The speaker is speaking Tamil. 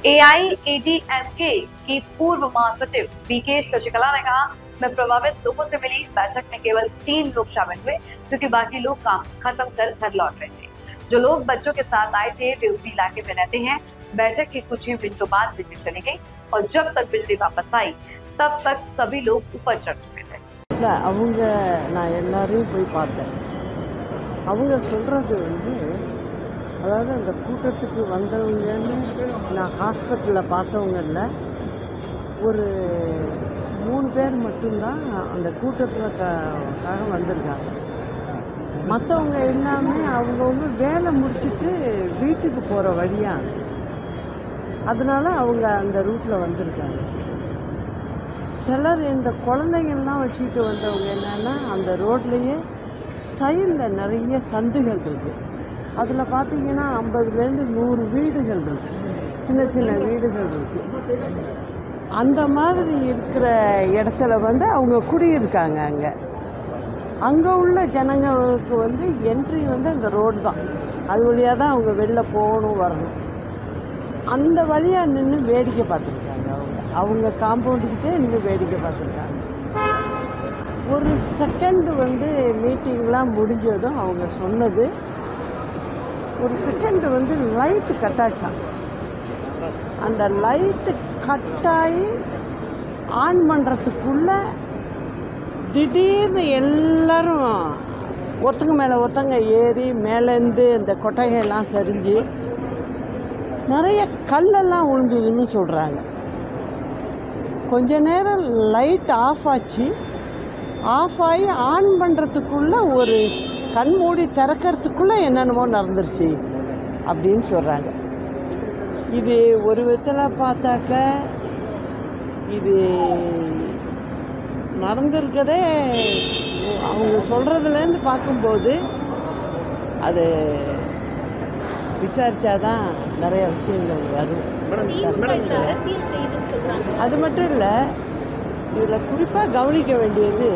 एआईएडीएमके की पूर्व महासचिव बीके शशिकला ने कहा, मैं प्रभावित लोगों से मिली। बैठक में केवल 3 लोग शामिल हुए क्योंकि बाकी लोग काम खत्म कर घर लौट रहे थे। जो लोग बच्चों के साथ आए थे वे उसी इलाके में रहते हैं। बैठक के कुछ ही मिनटों बाद बिजली चली गई और जब तक बिजली वापस आई तब तक सभी लोग ऊपर चढ़ चुके थे। அவங்க நான் எல்லாரையும் போய் பார்த்தேன். அவங்க சொல்றது அதாவது அந்த கூட்டத்துக்கு வந்தவங்கன்னு நான் ஹாஸ்பிட்டலில் பார்த்தவங்கல்ல, ஒரு 3 பேர் மட்டும்தான் அந்த கூட்டத்துக்காக வந்திருக்காங்க. மற்றவங்க எல்லாமே அவங்கவுங்க வேலை முடிச்சுட்டு வீட்டுக்கு போகிற வழியாக, அதனால அவங்க அந்த ரூட்டில் வந்திருக்காங்க. சிலர் இந்த குழந்தைங்கள்லாம் வச்சுக்கிட்டு வந்தவங்க என்னென்னா, அந்த ரோட்லேயே சைடில் நிறைய சந்துகள் இருக்குது. அதில் பார்த்தீங்கன்னா 50லேருந்து 100 வீடுகள் இருக்குது, சின்ன சின்ன வீடுகள் இருக்குது. அந்த மாதிரி இருக்கிற இடத்துல அவங்க குடியிருக்காங்க. அங்கே உள்ள ஜனங்களுக்கு என்ட்ரி அந்த ரோடு தான், அது வழியாக தான் அவங்க வெளில போகணும் வரணும். அந்த வழியாக நின்று வேடிக்கை பார்த்துருக்காங்க. அவங்க காம்பவுண்டுக்கிட்டே நின்று வேடிக்கை பார்த்துருக்காங்க. ஒரு செகண்டு மீட்டிங்லாம் முடிஞ்சதும் அவங்க சொன்னது, ஒரு செகண்டு லைட்டு கட்டாச்சான். அந்த லைட்டு கட்டாகி ஆன் பண்ணுறதுக்குள்ள திடீர்னு எல்லோரும் ஒருத்தங்க மேலே ஒருத்தங்க ஏறி மேலேருந்து இந்த கொட்டையெல்லாம் சரிஞ்சு நிறைய கல்லெல்லாம் விழுந்ததுன்னு சொல்கிறாங்க. கொஞ்ச நேரம் லைட் ஆஃப் ஆச்சு. ஆஃப் ஆகி ஆன் பண்ணுறதுக்குள்ளே ஒரு கண் மூடி திறக்கிறதுக்குள்ளே என்னென்னமோ நடந்துருச்சு அப்படின்னு சொல்கிறாங்க. இது ஒரு விதத்தில் பார்த்தாக்க இது நடந்திருக்கதே அவங்க சொல்கிறதுலேருந்து பார்க்கும்போது அது விசாரித்தாதான் நிறைய விஷயங்கள் வரும். அது மட்டும் இல்லை, இதில் குறிப்பாக கவனிக்க வேண்டியது